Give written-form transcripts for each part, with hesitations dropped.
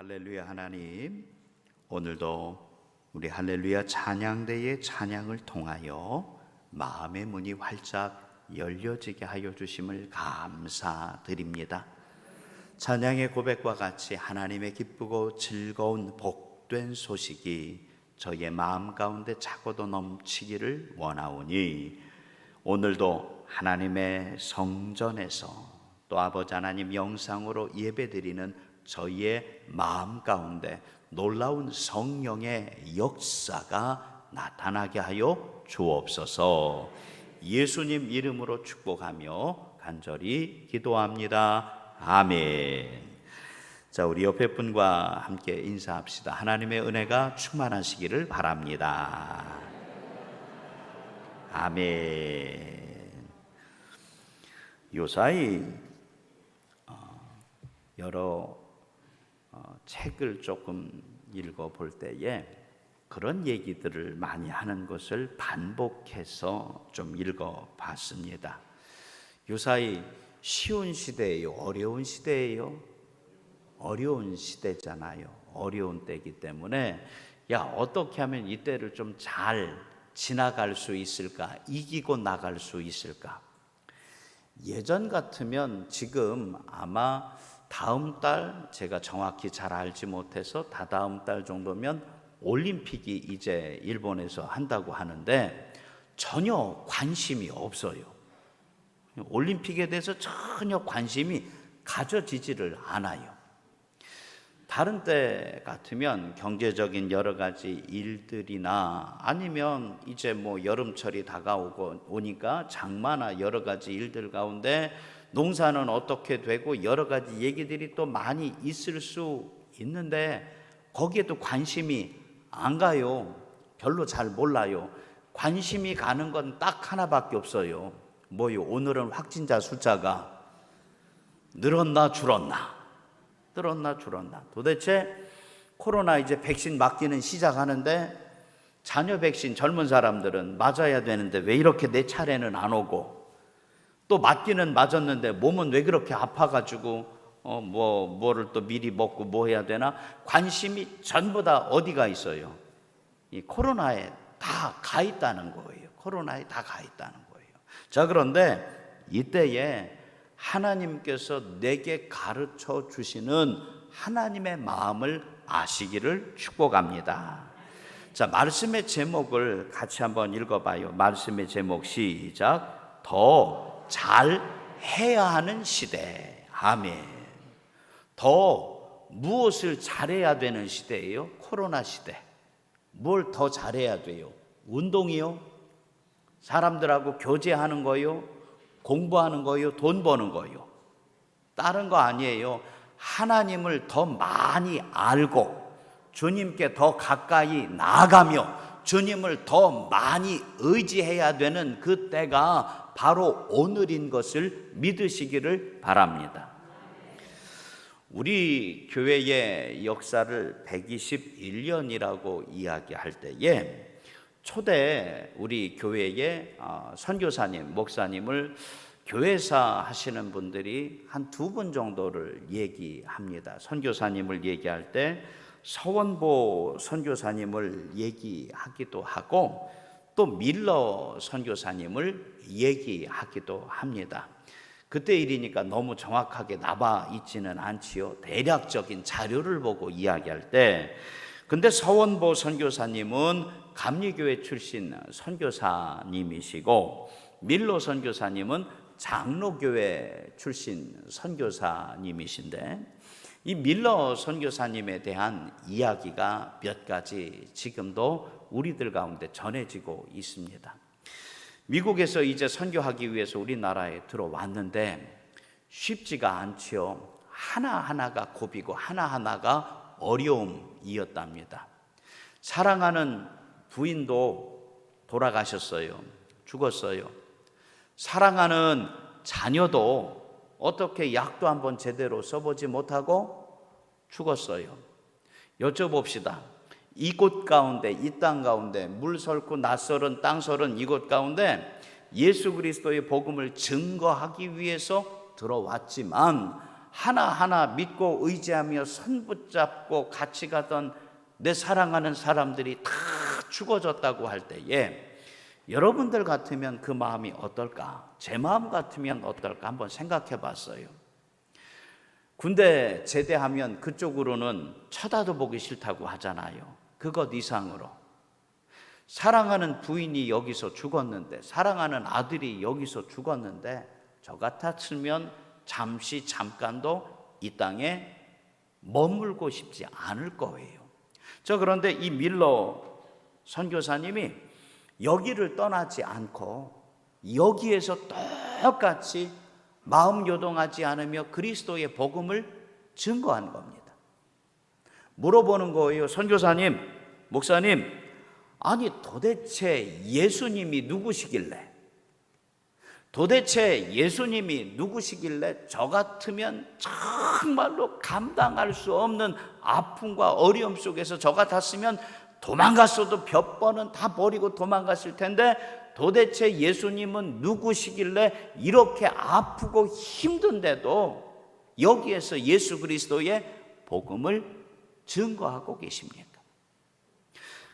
할렐루야. 하나님, 오늘도 우리 할렐루야 찬양대의 찬양을 통하여 마음의 문이 활짝 열려지게 하여 주심을 감사드립니다. 찬양의 고백과 같이 하나님의 기쁘고 즐거운 복된 소식이 저의 마음 가운데 차고도 넘치기를 원하오니, 오늘도 하나님의 성전에서 또 아버지 하나님 영상으로 예배드리는 저희의 마음 가운데 놀라운 성령의 역사가 나타나게 하여 주옵소서. 예수님 이름으로 축복하며 간절히 기도합니다. 아멘. 자, 우리 옆에 분과 함께 인사합시다. 하나님의 은혜가 충만하시기를 바랍니다. 아멘. 요사이 여러 책을 조금 읽어볼 때에 그런 얘기들을 많이 하는 것을 반복해서 좀 읽어봤습니다. 요사이 쉬운 시대예요? 어려운 시대예요? 어려운 시대잖아요. 어려운 때이기 때문에 어떻게 하면 이 때를 좀 잘 지나갈 수 있을까? 이기고 나갈 수 있을까? 예전 같으면 지금 아마 다음 달, 제가 정확히 잘 알지 못해서 다다음 달 정도면 올림픽이 이제 일본에서 한다고 하는데 전혀 관심이 없어요. 올림픽에 대해서 전혀 관심이 가져지지를 않아요. 다른 때 같으면 경제적인 여러 가지 일들이나 아니면 이제 여름철이 오니까 장마나 여러 가지 일들 가운데 농사는 어떻게 되고 여러 가지 얘기들이 또 많이 있을 수 있는데 거기에도 관심이 안 가요. 별로 잘 몰라요. 관심이 가는 건 딱 하나밖에 없어요. 오늘은 확진자 숫자가 늘었나 줄었나? 늘었나 줄었나? 도대체 코로나 이제 백신 맞기는 시작하는데 자녀 백신 젊은 사람들은 맞아야 되는데 왜 이렇게 내 차례는 안 오고, 또 맞기는 맞았는데 몸은 왜 그렇게 아파가지고 뭐를 또 미리 먹고 뭐 해야 되나? 관심이 전부 다 어디가 있어요? 이 코로나에 다 가 있다는 거예요. 코로나에 다 가 있다는 거예요. 자, 그런데 이때에 하나님께서 내게 가르쳐 주시는 하나님의 마음을 아시기를 축복합니다. 자, 말씀의 제목을 같이 한번 읽어봐요. 말씀의 제목 시작. 더 잘 해야 하는 시대. 아멘. 더 무엇을 잘해야 되는 시대예요? 코로나 시대. 뭘 더 잘해야 돼요? 운동이요? 사람들하고 교제하는 거요? 공부하는 거요? 돈 버는 거요? 다른 거 아니에요. 하나님을 더 많이 알고 주님께 더 가까이 나아가며 주님을 더 많이 의지해야 되는 그 때가 바로 오늘인 것을 믿으시기를 바랍니다. 우리 교회의 역사를 121년이라고 이야기할 때에 초대 우리 교회의 선교사님, 목사님을 교회사 하시는 분들이 한 2분 정도를 얘기합니다. 선교사님을 얘기할 때 서원보 선교사님을 얘기하기도 하고 또 밀러 선교사님을 얘기하기도 합니다. 그때 일이니까 너무 정확하게 나와 있지는 않지요. 대략적인 자료를 보고 이야기할 때, 근데 서원보 선교사님은 감리교회 출신 선교사님이시고 밀러 선교사님은 장로교회 출신 선교사님이신데, 이 밀러 선교사님에 대한 이야기가 몇 가지 지금도 우리들 가운데 전해지고 있습니다. 미국에서 이제 선교하기 위해서 우리나라에 들어왔는데 쉽지가 않지요. 하나하나가 고비고 하나하나가 어려움이었답니다. 사랑하는 부인도 돌아가셨어요. 죽었어요. 사랑하는 자녀도 어떻게 약도 한번 제대로 써보지 못하고 죽었어요. 여쭤봅시다. 이곳 가운데, 이 땅 가운데, 물설고 낯설은 땅설은 이곳 가운데 예수 그리스도의 복음을 증거하기 위해서 들어왔지만 하나하나 믿고 의지하며 손 붙잡고 같이 가던 내 사랑하는 사람들이 다 죽어졌다고 할 때에 여러분들 같으면 그 마음이 어떨까? 제 마음 같으면 어떨까? 한번 생각해 봤어요. 군대 제대하면 그쪽으로는 쳐다도 보기 싫다고 하잖아요. 그것 이상으로 사랑하는 부인이 여기서 죽었는데, 사랑하는 아들이 여기서 죽었는데, 저 같았으면 잠깐도 이 땅에 머물고 싶지 않을 거예요. 그런데 이 밀러 선교사님이 여기를 떠나지 않고 여기에서 똑같이 마음 요동하지 않으며 그리스도의 복음을 증거한 겁니다. 물어보는 거예요. 선교사님, 목사님, 아니 도대체 예수님이 누구시길래, 저 같으면 정말로 감당할 수 없는 아픔과 어려움 속에서 저 같았으면 도망갔어도 몇 번은 다 버리고 도망갔을 텐데, 도대체 예수님은 누구시길래 이렇게 아프고 힘든데도 여기에서 예수 그리스도의 복음을 증거하고 계십니까?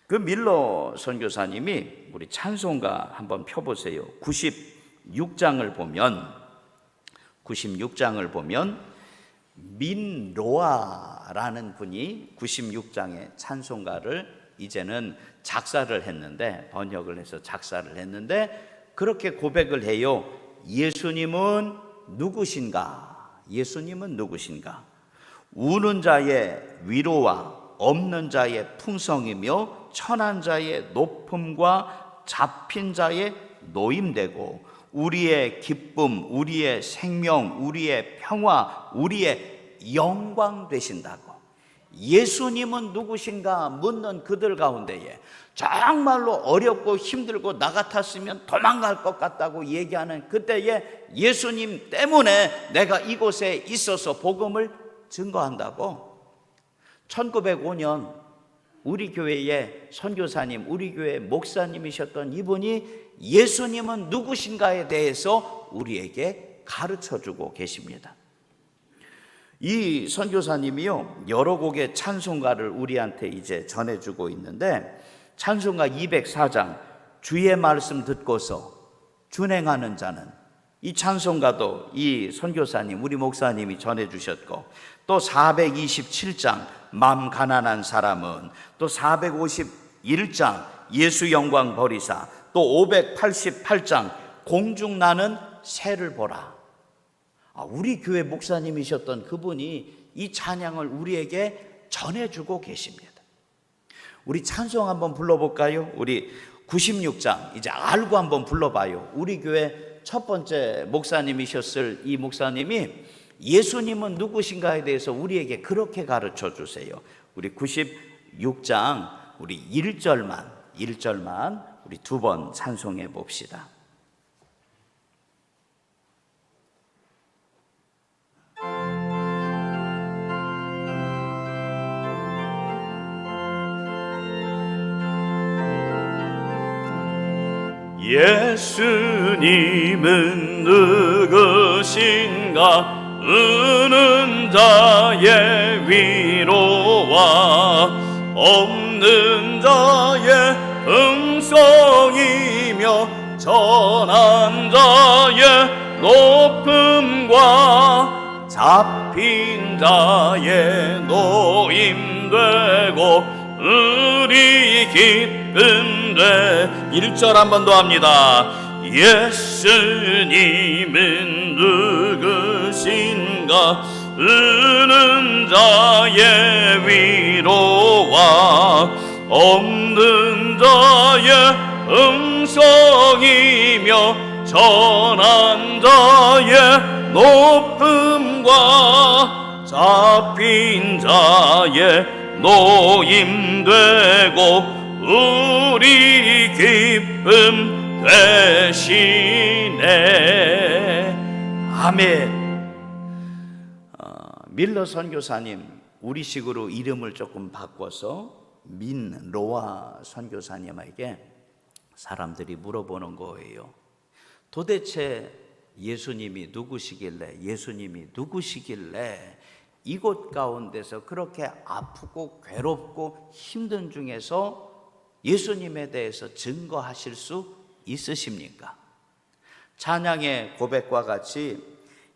그 밀러 선교사님이 우리 찬송가 한번 펴보세요. 96장을 보면 민로아라는 분이 96장의 찬송가를 이제는 작사를 했는데, 번역을 해서 작사를 했는데 그렇게 고백을 해요. 예수님은 누구신가? 우는 자의 위로와 없는 자의 풍성이며 천한 자의 높음과 잡힌 자의 노임되고 우리의 기쁨, 우리의 생명, 우리의 평화, 우리의 영광 되신다고. 예수님은 누구신가 묻는 그들 가운데에 정말로 어렵고 힘들고 나 같았으면 도망갈 것 같다고 얘기하는 그때에 예수님 때문에 내가 이곳에 있어서 복음을 증거한다고. 1905년 우리 교회의 선교사님, 우리 교회 목사님이셨던 이분이 예수님은 누구신가에 대해서 우리에게 가르쳐주고 계십니다. 이 선교사님이요, 여러 곡의 찬송가를 우리한테 이제 전해주고 있는데, 찬송가 204장 주의 말씀 듣고서 준행하는 자는, 이 찬송가도 이 선교사님, 우리 목사님이 전해주셨고, 또 427장 맘 가난한 사람은, 또 451장 예수 영광 버리사, 또 588장 공중 나는 새를 보라. 우리 교회 목사님이셨던 그분이 이 찬양을 우리에게 전해주고 계십니다. 우리 찬송 한번 불러볼까요? 우리 96장 이제 알고 한번 불러봐요. 우리 교회 첫 번째 목사님이셨을 이 목사님이 예수님은 누구신가에 대해서 우리에게 그렇게 가르쳐 주세요. 우리 96장 우리 1절만 우리 두 번 찬송해 봅시다. 예수님은 누구신가? 우는 자의 위로와 없는 자의 음성이며 천한 자의 높음과 잡힌 자의 노임되고 우리 기쁨 돼. 1절 한 번 더 합니다. 예수님은 누구신가? 우는 자의 위로와 없는 자의 음성이며 천한 자의 높음과 잡힌 자의 노임되고 우리 기쁨 되시네. 아멘. 밀러 선교사님 우리식으로 이름을 조금 바꿔서 민로아 선교사님에게 사람들이 물어보는 거예요. 도대체 예수님이 누구시길래 이곳 가운데서 그렇게 아프고 괴롭고 힘든 중에서 예수님에 대해서 증거하실 수 있으십니까? 찬양의 고백과 같이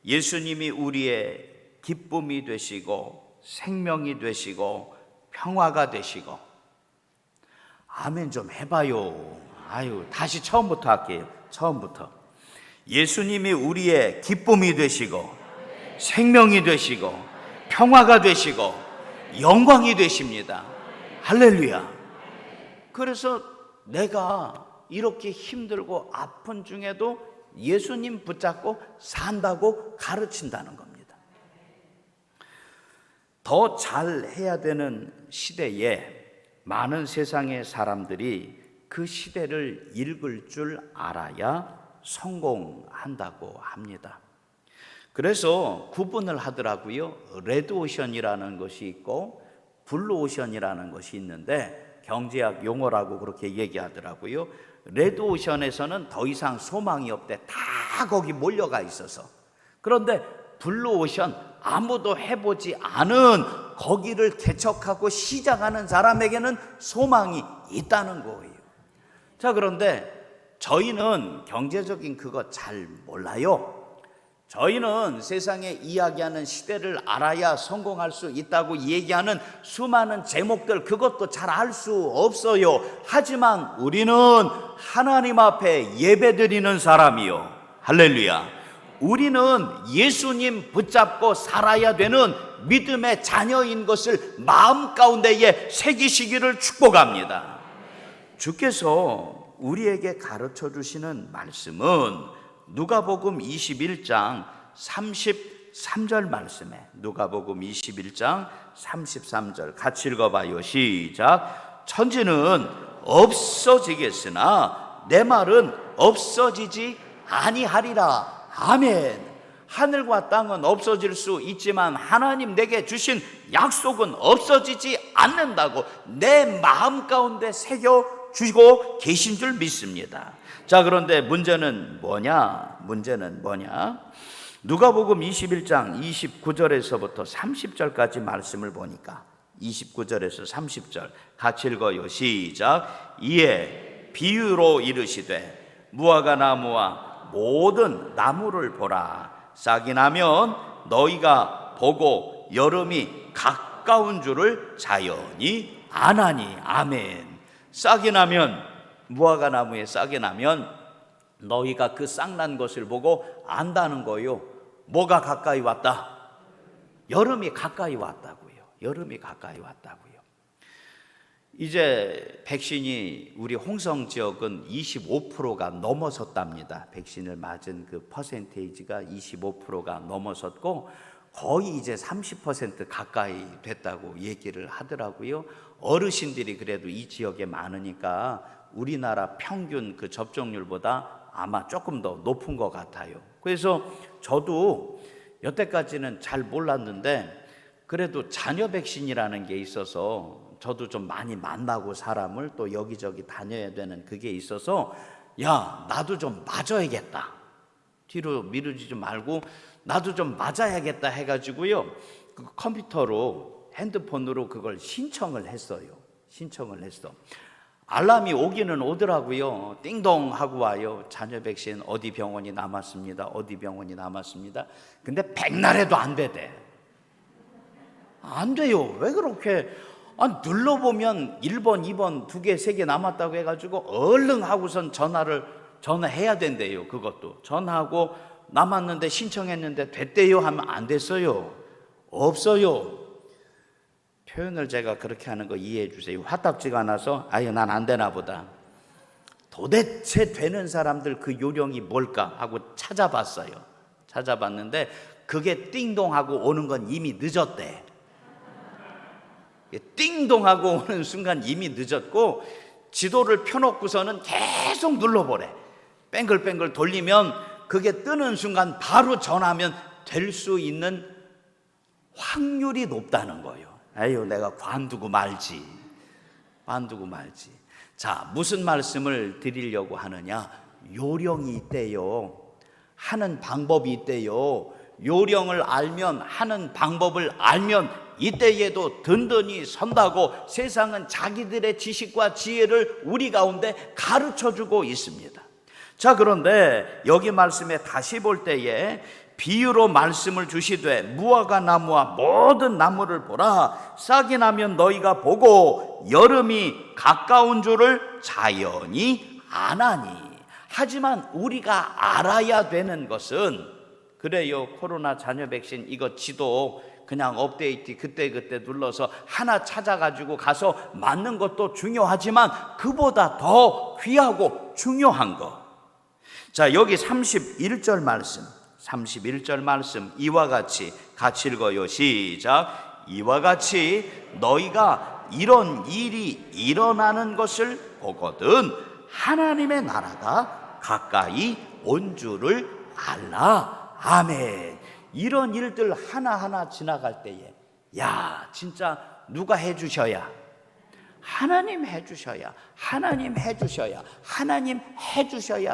예수님이 우리의 기쁨이 되시고 생명이 되시고 평화가 되시고, 아멘 좀 해봐요. 다시 처음부터 할게요. 처음부터. 예수님이 우리의 기쁨이 되시고 생명이 되시고 평화가 되시고 영광이 되십니다. 할렐루야. 그래서 내가 이렇게 힘들고 아픈 중에도 예수님 붙잡고 산다고 가르친다는 겁니다. 더 잘해야 되는 시대에 많은 세상의 사람들이 그 시대를 읽을 줄 알아야 성공한다고 합니다. 그래서 구분을 하더라고요. 레드오션이라는 것이 있고 블루오션이라는 것이 있는데 경제학 용어라고 그렇게 얘기하더라고요. 레드오션에서는 더 이상 소망이 없대. 다 거기 몰려가 있어서. 그런데 블루오션, 아무도 해보지 않은 거기를 개척하고 시작하는 사람에게는 소망이 있다는 거예요. 자, 그런데 저희는 경제적인 그거 잘 몰라요. 저희는 세상에 이야기하는 시대를 알아야 성공할 수 있다고 얘기하는 수많은 제목들, 그것도 잘 알 수 없어요. 하지만 우리는 하나님 앞에 예배드리는 사람이요. 할렐루야. 우리는 예수님 붙잡고 살아야 되는 믿음의 자녀인 것을 마음 가운데에 새기시기를 축복합니다. 주께서 우리에게 가르쳐 주시는 말씀은 누가복음 21장 33절 말씀에, 누가복음 21장 33절 같이 읽어봐요. 시작. 천지는 없어지겠으나 내 말은 없어지지 아니하리라. 아멘. 하늘과 땅은 없어질 수 있지만 하나님 내게 주신 약속은 없어지지 않는다고 내 마음 가운데 새겨 주시고 계신 줄 믿습니다. 자, 그런데 문제는 뭐냐? 누가복음 21장 29절에서부터 30절까지 말씀을 보니까 29절에서 30절 같이 읽어요. 시작. 이에 비유로 이르시되 무화과 나무와 모든 나무를 보라. 싹이 나면 너희가 보고 여름이 가까운 줄을 자연히 아나니. 아멘. 싹이 나면, 무화과 나무에 싹이 나면 너희가 그 싹난 것을 보고 안다는 거요. 뭐가 가까이 왔다? 여름이 가까이 왔다고요. 여름이 가까이 왔다고요. 이제 백신이 우리 홍성 지역은 25%가 넘어섰답니다. 백신을 맞은 그 퍼센테이지가 25%가 넘어섰고 거의 이제 30% 가까이 됐다고 얘기를 하더라고요. 어르신들이 그래도 이 지역에 많으니까 우리나라 평균 그 접종률보다 아마 조금 더 높은 것 같아요. 그래서 저도 여태까지는 잘 몰랐는데 그래도 자녀 백신이라는 게 있어서 저도 좀 많이 만나고 사람을 또 여기저기 다녀야 되는 그게 있어서 야, 나도 좀 맞아야겠다. 뒤로 미루지 말고 나도 좀 맞아야겠다 해가지고요. 그 컴퓨터로 핸드폰으로 그걸 신청을 했어요. 알람이 오기는 오더라고요. 띵동 하고 와요. 자녀 백신 어디 병원이 남았습니다. 어디 병원이 남았습니다. 근데 백날에도 안 되대. 안 돼요. 왜 그렇게? 눌러보면 1번, 2번, 2개, 3개 남았다고 해가지고 얼른 하고선 전화해야 된대요. 그것도 전화하고 남았는데 신청했는데 됐대요 하면 안 됐어요. 없어요. 표현을 제가 그렇게 하는 거 이해해 주세요. 화딱지가 나서 아유 난 안 되나 보다. 도대체 되는 사람들 그 요령이 뭘까 하고 찾아봤는데 그게 띵동하고 오는 건 이미 늦었대. 띵동하고 오는 순간 이미 늦었고 지도를 펴놓고서는 계속 눌러보래. 뱅글뱅글 돌리면 그게 뜨는 순간 바로 전화하면 될 수 있는 확률이 높다는 거예요. 아유 내가 관두고 말지. 자, 무슨 말씀을 드리려고 하느냐? 요령이 있대요. 하는 방법이 있대요. 요령을 알면, 하는 방법을 알면 이때에도 든든히 선다고 세상은 자기들의 지식과 지혜를 우리 가운데 가르쳐주고 있습니다. 자, 그런데 여기 말씀에 다시 볼 때에 비유로 말씀을 주시되 무화과 나무와 모든 나무를 보라. 싹이 나면 너희가 보고 여름이 가까운 줄을 자연히 아나니. 하지만 우리가 알아야 되는 것은, 그래요, 코로나 잔여 백신 이거 지도 그냥 업데이트 그때 눌러서 하나 찾아가지고 가서 맞는 것도 중요하지만 그보다 더 귀하고 중요한 거. 자, 여기 31절 말씀 이와 같이 읽어요. 시작. 이와 같이 너희가 이런 일이 일어나는 것을 보거든 하나님의 나라가 가까이 온 줄을 알라. 아멘. 이런 일들 하나하나 지나갈 때에, 야, 진짜 누가 해주셔야, 하나님 해주셔야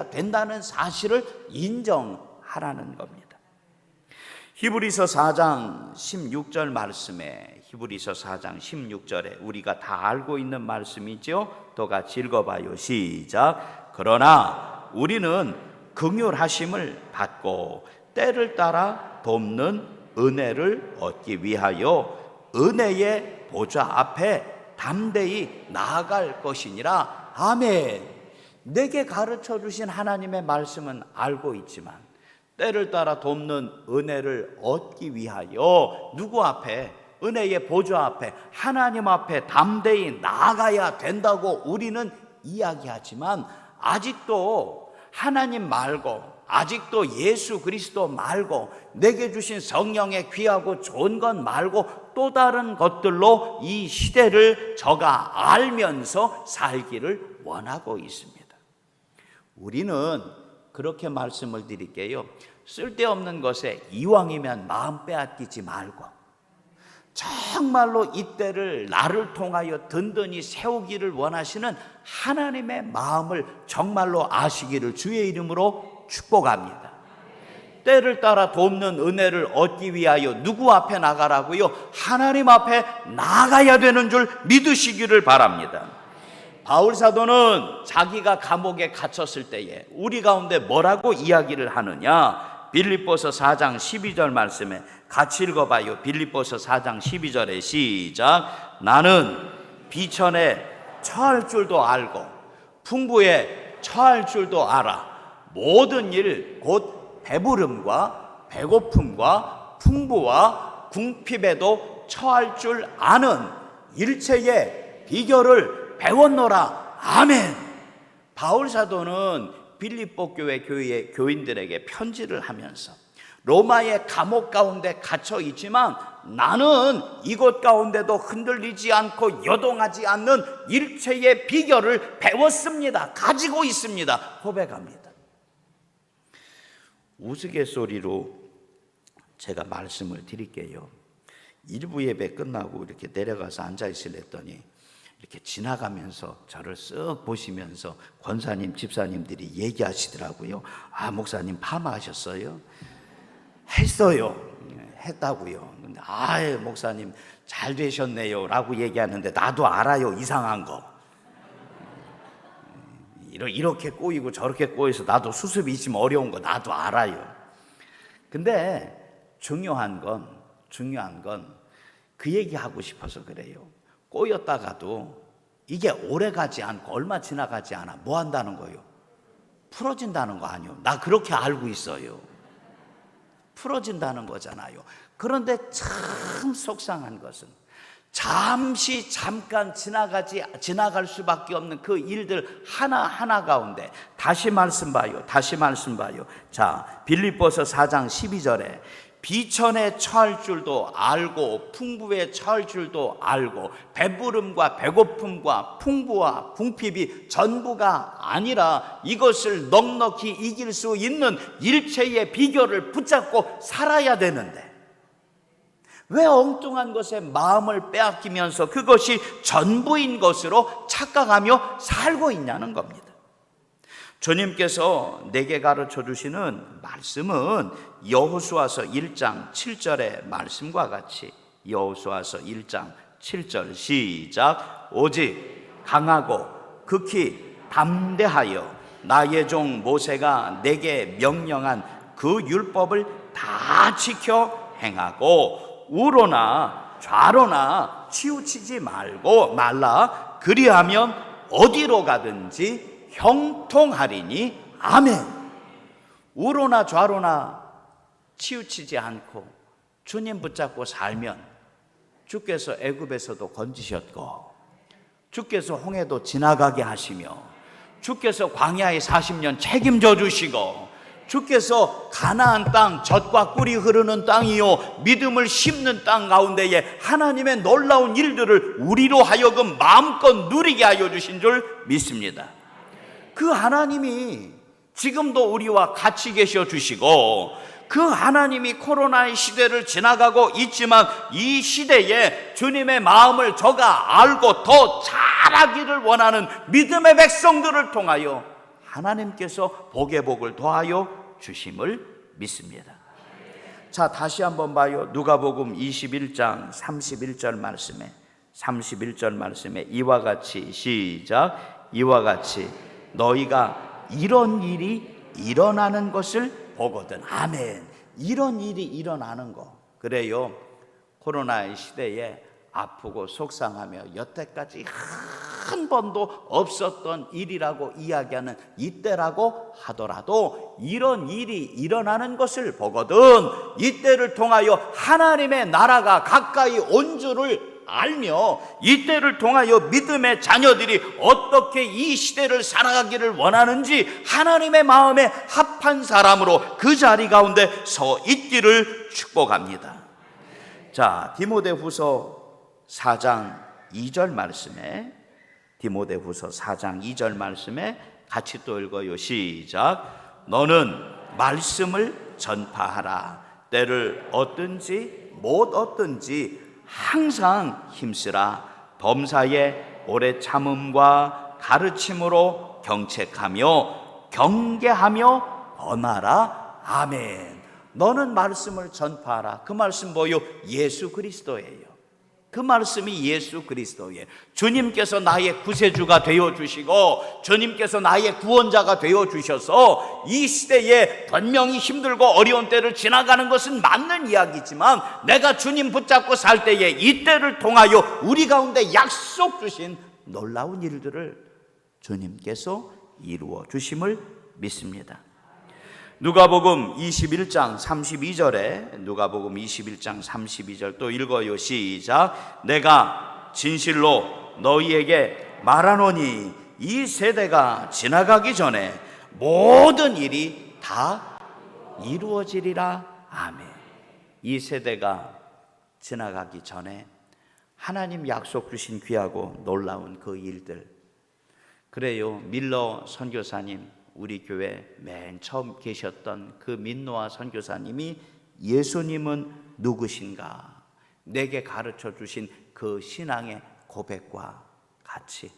된다는 사실을 인정하라는 겁니다. 히브리서 4장 16절 말씀에, 히브리서 4장 16절에 우리가 다 알고 있는 말씀이죠. 또 같이 읽어봐요. 시작. 그러나 우리는 긍휼하심을 받고 때를 따라 돕는 은혜를 얻기 위하여 은혜의 보좌 앞에 담대히 나아갈 것이니라. 아멘. 내게 가르쳐 주신 하나님의 말씀은 알고 있지만 때를 따라 돕는 은혜를 얻기 위하여 누구 앞에? 은혜의 보좌 앞에, 하나님 앞에 담대히 나아가야 된다고 우리는 이야기하지만 아직도 하나님 말고, 아직도 예수 그리스도 말고, 내게 주신 성령의 귀하고 좋은 것 말고 또 다른 것들로 이 시대를 저가 알면서 살기를 원하고 있습니다. 우리는 그렇게 말씀을 드릴게요. 쓸데없는 것에 이왕이면 마음 빼앗기지 말고 정말로 이때를 나를 통하여 든든히 세우기를 원하시는 하나님의 마음을 정말로 아시기를 주의 이름으로 축복합니다. 때를 따라 돕는 은혜를 얻기 위하여 누구 앞에 나가라고요? 하나님 앞에 나가야 되는 줄 믿으시기를 바랍니다. 바울 사도는 자기가 감옥에 갇혔을 때에 우리 가운데 뭐라고 이야기를 하느냐? 빌립보서 4장 12절 말씀에 같이 읽어봐요. 빌립보서 4장 12절에 시작. 나는 비천에 처할 줄도 알고 풍부에 처할 줄도 알아. 모든 일 곧 배부름과 배고픔과 풍부와 궁핍에도 처할 줄 아는 일체의 비결을 배웠노라. 아멘. 바울 사도는 빌립보 교회 교인들에게 편지를 하면서 로마의 감옥 가운데 갇혀 있지만 나는 이곳 가운데도 흔들리지 않고 여동하지 않는 일체의 비결을 배웠습니다. 가지고 있습니다. 고백합니다. 우스갯소리로 제가 말씀을 드릴게요. 일부 예배 끝나고 이렇게 내려가서 앉아있으려 했더니 이렇게 지나가면서 저를 쓱 보시면서 권사님, 집사님들이 얘기하시더라고요. 아, 목사님 파마하셨어요? 했어요. 했다고요. 근데 아, 목사님 잘 되셨네요 라고 얘기하는데 나도 알아요, 이상한 거. 이렇게 꼬이고 저렇게 꼬여서 나도 수습이 있으면 어려운 거 나도 알아요. 근데 중요한 건 그 얘기하고 싶어서 그래요. 꼬였다가도 이게 오래 가지 않고 얼마 지나가지 않아 뭐 한다는 거예요? 풀어진다는 거 아니에요? 나 그렇게 알고 있어요. 풀어진다는 거잖아요. 그런데 참 속상한 것은 잠깐 지나갈 수밖에 없는 그 일들 하나하나 가운데 다시 말씀 봐요. 자, 빌립보서 4장 12절에 비천에 처할 줄도 알고 풍부에 처할 줄도 알고 배부름과 배고픔과 풍부와 궁핍이 전부가 아니라 이것을 넉넉히 이길 수 있는 일체의 비결을 붙잡고 살아야 되는데 왜 엉뚱한 것에 마음을 빼앗기면서 그것이 전부인 것으로 착각하며 살고 있냐는 겁니다. 주님께서 내게 가르쳐 주시는 말씀은 여호수아서 1장 7절의 말씀과 같이, 여호수아서 1장 7절 시작. 오직 강하고 극히 담대하여 나의 종 모세가 내게 명령한 그 율법을 다 지켜 행하고 우로나 좌로나 치우치지 말라. 그리하면 어디로 가든지 형통하리니. 아멘. 우로나 좌로나 치우치지 않고 주님 붙잡고 살면 주께서 애굽에서도 건지셨고, 주께서 홍해도 지나가게 하시며, 주께서 광야에 40년 책임져 주시고, 주께서 가나안 땅, 젖과 꿀이 흐르는 땅이요 믿음을 심는 땅 가운데에 하나님의 놀라운 일들을 우리로 하여금 마음껏 누리게 하여 주신 줄 믿습니다. 그 하나님이 지금도 우리와 같이 계셔 주시고, 그 하나님이 코로나의 시대를 지나가고 있지만 이 시대에 주님의 마음을 저가 알고 더 잘하기를 원하는 믿음의 백성들을 통하여 하나님께서 복의 복을 더하여 주심을 믿습니다. 자, 다시 한번 봐요. 누가복음 21장 31절 말씀에 이와 같이 시작. 이와 같이 너희가 이런 일이 일어나는 것을 보거든. 아멘. 이런 일이 일어나는 거. 그래요. 코로나의 시대에 아프고 속상하며 여태까지 한 번도 없었던 일이라고 이야기하는 이때라고 하더라도 이런 일이 일어나는 것을 보거든 이때를 통하여 하나님의 나라가 가까이 온 줄을 알며, 이때를 통하여 믿음의 자녀들이 어떻게 이 시대를 살아가기를 원하는지 하나님의 마음에 합한 사람으로 그 자리 가운데 서 있기를 축복합니다. 자, 디모데후서 4장 2절 말씀에, 디모데후서 4장 2절 말씀에 같이 또 읽어요. 시작. 너는 말씀을 전파하라. 때를 얻든지 못 얻든지 항상 힘쓰라. 범사에 오래 참음과 가르침으로 경책하며 경계하며 언하라. 아멘. 너는 말씀을 전파하라. 그 말씀 뭐요? 예수 그리스도예요. 그 말씀이 예수 그리스도예요. 주님께서 나의 구세주가 되어주시고 주님께서 나의 구원자가 되어주셔서 이 시대에 분명히 힘들고 어려운 때를 지나가는 것은 맞는 이야기지만, 내가 주님 붙잡고 살 때에 이 때를 통하여 우리 가운데 약속 주신 놀라운 일들을 주님께서 이루어 주심을 믿습니다. 누가복음 21장 32절 또 읽어요. 시작. 내가 진실로 너희에게 말하노니 이 세대가 지나가기 전에 모든 일이 다 이루어지리라. 아멘. 이 세대가 지나가기 전에 하나님 약속 주신 귀하고 놀라운 그 일들. 그래요. 밀러 선교사님, 우리 교회 맨 처음 계셨던 그 민노아 선교사님이 예수님은 누구신가 내게 가르쳐 주신 그 신앙의 고백과 같이,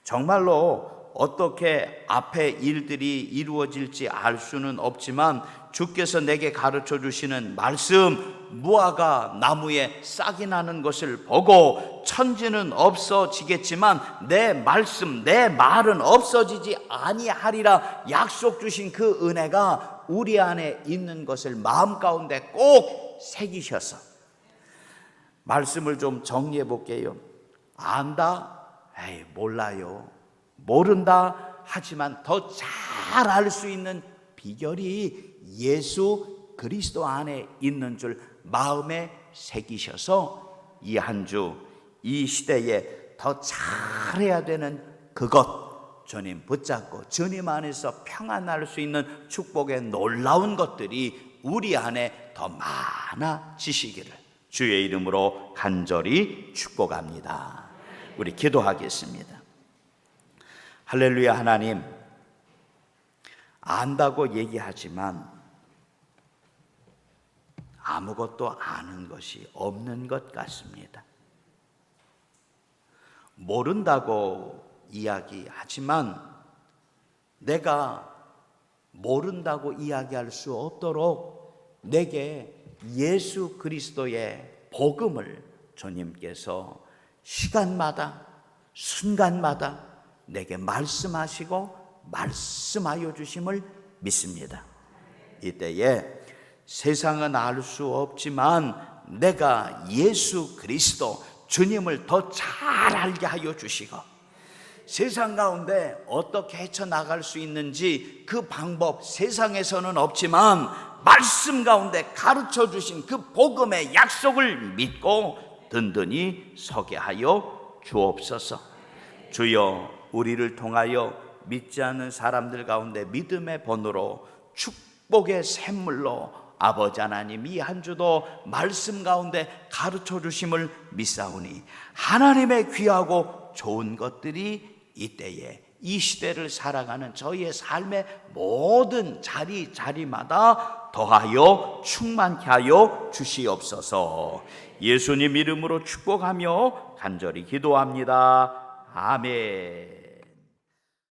정말로 어떻게 앞에 일들이 이루어질지 알 수는 없지만 주께서 내게 가르쳐 주시는 말씀, 무화과 나무에 싹이 나는 것을 보고 천지는 없어지겠지만 내 말씀, 내 말은 없어지지 아니하리라 약속 주신 그 은혜가 우리 안에 있는 것을 마음 가운데 꼭 새기셔서, 말씀을 좀 정리해 볼게요. 안다? 에이, 몰라요. 모른다? 하지만 더 잘 알 수 있는 비결이 예수 그리스도 안에 있는 줄 마음에 새기셔서 이 한 주, 이 시대에 더 잘해야 되는 그것 주님 붙잡고 주님 안에서 평안할 수 있는 축복의 놀라운 것들이 우리 안에 더 많아지시기를 주의 이름으로 간절히 축복합니다. 우리 기도하겠습니다. 할렐루야. 하나님, 안다고 얘기하지만 아무것도 아는 것이 없는 것 같습니다. 모른다고 이야기하지만 내가 모른다고 이야기할 수 없도록 내게 예수 그리스도의 복음을 주님께서 시간마다 순간마다 내게 말씀하시고 말씀하여 주심을 믿습니다. 이때에 세상은 알 수 없지만 내가 예수 그리스도 주님을 더 잘 알게 하여 주시고 세상 가운데 어떻게 헤쳐나갈 수 있는지 그 방법 세상에서는 없지만 말씀 가운데 가르쳐 주신 그 복음의 약속을 믿고 든든히 서게 하여 주옵소서. 주여, 우리를 통하여 믿지 않는 사람들 가운데 믿음의 번호로 축복의 샘물로 아버지 하나님 이 한 주도 말씀 가운데 가르쳐 주심을 믿사오니 하나님의 귀하고 좋은 것들이 이때에 이 시대를 살아가는 저희의 삶의 모든 자리마다 더하여 충만케 하여 주시옵소서. 예수님 이름으로 축복하며 간절히 기도합니다. 아멘.